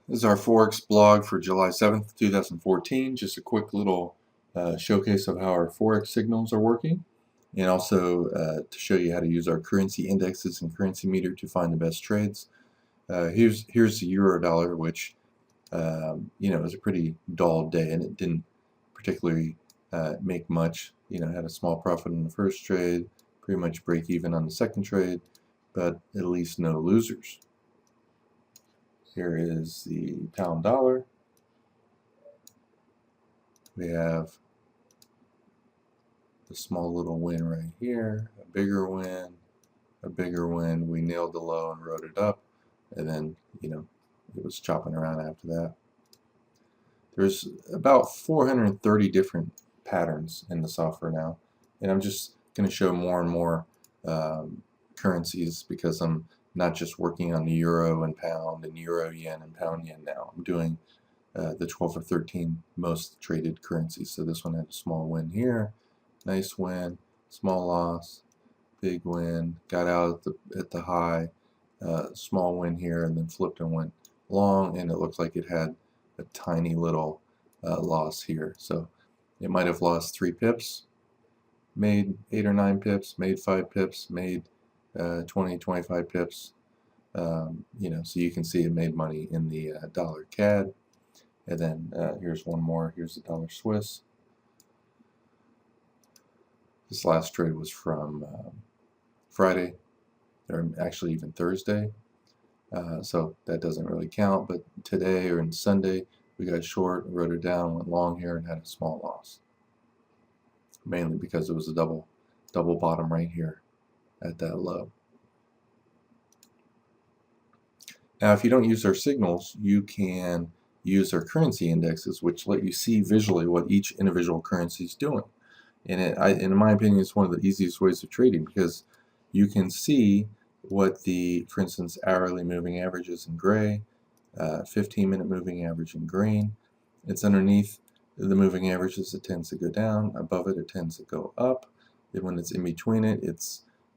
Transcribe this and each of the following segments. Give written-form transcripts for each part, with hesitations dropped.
This is our Forex blog for July 7th, 2014. Just a quick little showcase of how our Forex signals are working, and also to show you how to use our currency indexes and currency meter to find the best trades. Here's the euro dollar, which was a pretty dull day, and it didn't particularly make much. Had a small profit in the first trade, pretty much break even on the second trade, but at least no losers. Here is the pound dollar. We have a small little win right here, a bigger win, a bigger win. We nailed the low and wrote it up, and then, it was chopping around after that. There's about 430 different patterns in the software now, and I'm just going to show more and more currencies because I'm not just working on the euro and pound and euro yen and pound yen now. I'm doing the 12 or 13 most traded currencies. So this one had a small win here, nice win, small loss, big win, got out at the high, small win here, and then flipped and went long, and it looked like it had a tiny little loss here. So it might have lost 3 pips, made 8 or 9 pips, made 5 pips, made 20, 25 pips. So you can see it made money in the dollar CAD. And then here's one more. Here's the dollar Swiss. This last trade was from Friday, or actually even Thursday. So that doesn't really count. But today or on Sunday, we got short, wrote it down, went long here, and had a small loss. Mainly because it was a double bottom right here at that low. Now, if you don't use our signals, you can use our currency indexes, which let you see visually what each individual currency is doing. And in my opinion, it's one of the easiest ways of trading because you can see what for instance, hourly moving average is in gray, 15-minute moving average in green. It's underneath the moving averages, it tends to go down. Above it, it tends to go up. And when it's in between it,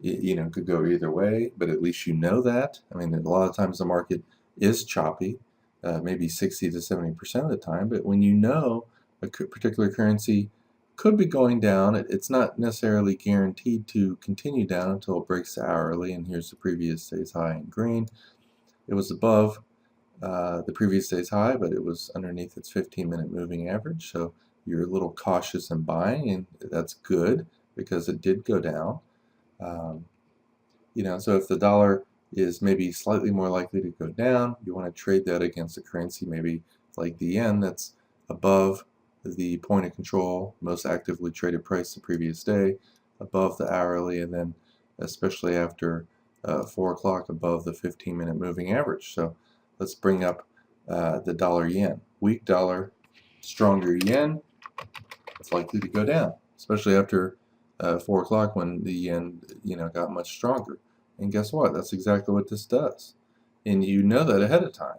it could go either way, but at least you know that. I mean, a lot of times the market is choppy, maybe 60 to 70% of the time, but when you know a particular currency could be going down, it's not necessarily guaranteed to continue down until it breaks the hourly, and here's the previous day's high in green. It was above the previous day's high, but it was underneath its 15-minute moving average, so you're a little cautious in buying, and that's good because it did go down. So if the dollar is maybe slightly more likely to go down, you want to trade that against a currency maybe like the yen that's above the point of control, most actively traded price the previous day, above the hourly, and then especially after 4 o'clock above the 15-minute moving average. So let's bring up the dollar yen. Weak dollar, stronger yen, it's likely to go down, especially after 4 o'clock when the yen got much stronger. And guess what? That's exactly what this does. And you know that ahead of time.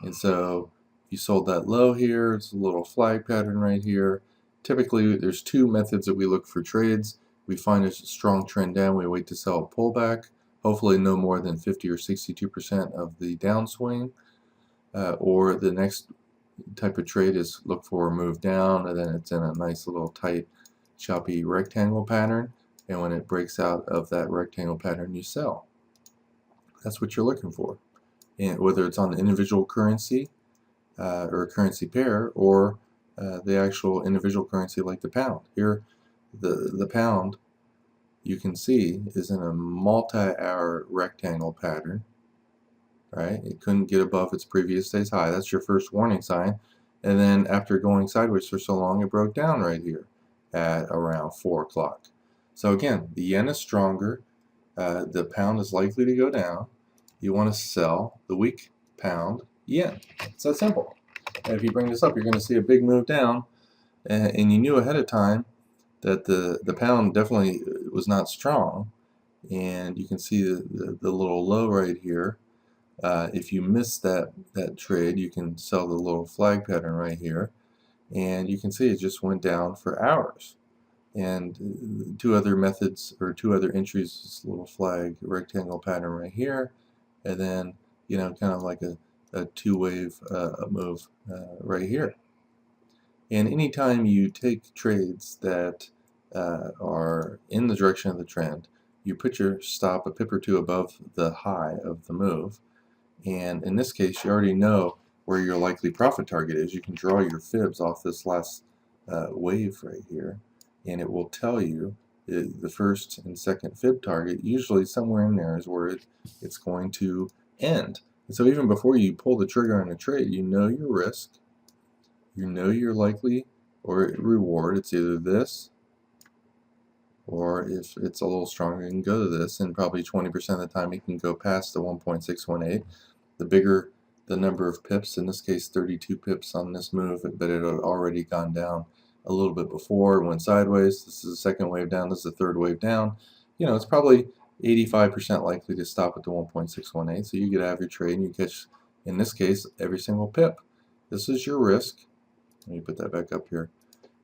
And so you sold that low here. It's a little flag pattern right here. Typically, there's 2 methods that we look for trades. We find a strong trend down. We wait to sell a pullback, hopefully no more than 50 or 62% of the downswing. Or the next type of trade is look for a move down, and then it's in a nice little tight, choppy rectangle pattern. And when it breaks out of that rectangle pattern, you sell. That's what you're looking for. And whether it's on the individual currency or a currency pair, or the actual individual currency like the pound. Here, the pound, you can see, is in a multi-hour rectangle pattern. Right? It couldn't get above its previous day's high. That's your first warning sign. And then after going sideways for so long, it broke down right here at around 4 o'clock. So again, the yen is stronger. The pound is likely to go down. You want to sell the weak pound yen. It's that simple. And if you bring this up, you're going to see a big move down. And you knew ahead of time that the pound definitely was not strong. And you can see the little low right here. If you miss that trade, you can sell the little flag pattern right here. And you can see it just went down for hours. And 2 other methods, or 2 other entries, this little flag rectangle pattern right here, and then kind of like a a two-wave move right here. And anytime you take trades that are in the direction of the trend, you put your stop a pip or two above the high of the move. And in this case, you already know where your likely profit target is. You can draw your fibs off this last wave right here, and it will tell you the first and second fib target. Usually somewhere in there is where it's going to end. And so even before you pull the trigger on a trade, you know your risk, you know your likely or reward. It's either this, or if it's a little stronger, you can go to this, and probably 20% of the time you can go past the 1.618. The bigger the number of pips, in this case 32 pips on this move, but it had already gone down a little bit before, it went sideways. This is the second wave down, this is the third wave down. You know, it's probably 85% likely to stop at the 1.618, so you get out of your trade and you catch, in this case, every single pip. This is your risk. Let me put that back up here.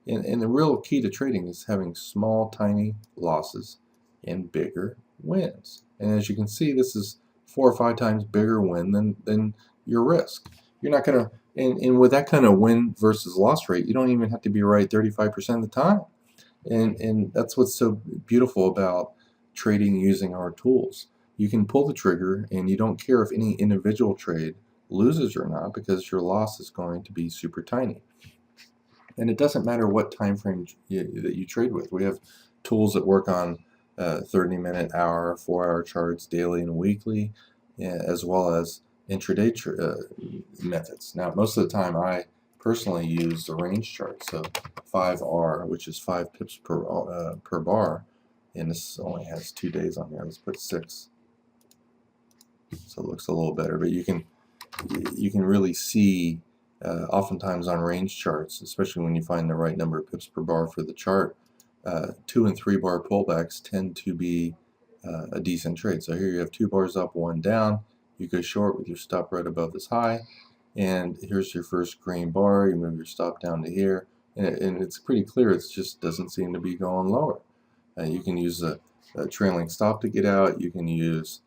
And the real key to trading is having small, tiny losses and bigger wins. And as you can see, this is 4 or 5 times bigger win than your risk. You're not going to, and with that kind of win versus loss rate, you don't even have to be right 35% of the time. And that's what's so beautiful about trading using our tools. You can pull the trigger and you don't care if any individual trade loses or not, because your loss is going to be super tiny. And it doesn't matter what time frame that you trade with. We have tools that work on 30-minute, hour, 4-hour charts, daily and weekly, as well as intraday methods. Now, most of the time, I personally use the range chart. So 5R, which is 5 pips per bar, and this only has 2 days on here. Let's put 6, so it looks a little better. But you can really see. Oftentimes on range charts, especially when you find the right number of pips per bar for the chart, 2 and 3 bar pullbacks tend to be a decent trade. So here you have 2 bars up, 1 down. You go short with your stop right above this high, and here's your first green bar. You move your stop down to here, and it's pretty clear. It just doesn't seem to be going lower. You can use a trailing stop to get out. You can use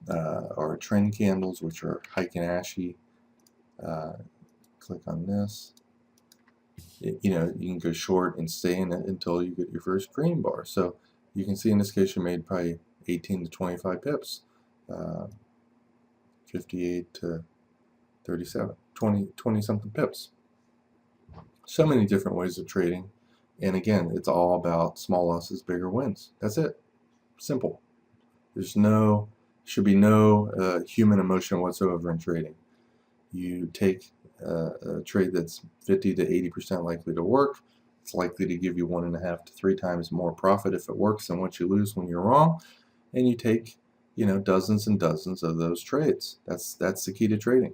our trend candles, which are Heiken Ashi. Click on this. You know, you can go short and stay in it until you get your first green bar. So you can see in this case you made probably 18 to 25 pips, 58 to 37, 20 something pips. So many different ways of trading, and again, it's all about small losses, bigger wins. That's it. Simple. Should be no human emotion whatsoever in trading. You take a trade that's 50 to 80% likely to work. It's likely to give you 1.5 to 3 times more profit if it works than what you lose when you're wrong. And you take, you know, dozens and dozens of those trades. That's the key to trading.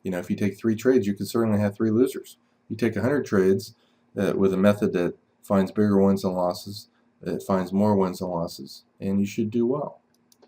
You know, if you take 3 trades, you can certainly have 3 losers. You take 100 trades with a method that finds bigger wins and losses, it finds more wins and losses, and you should do well.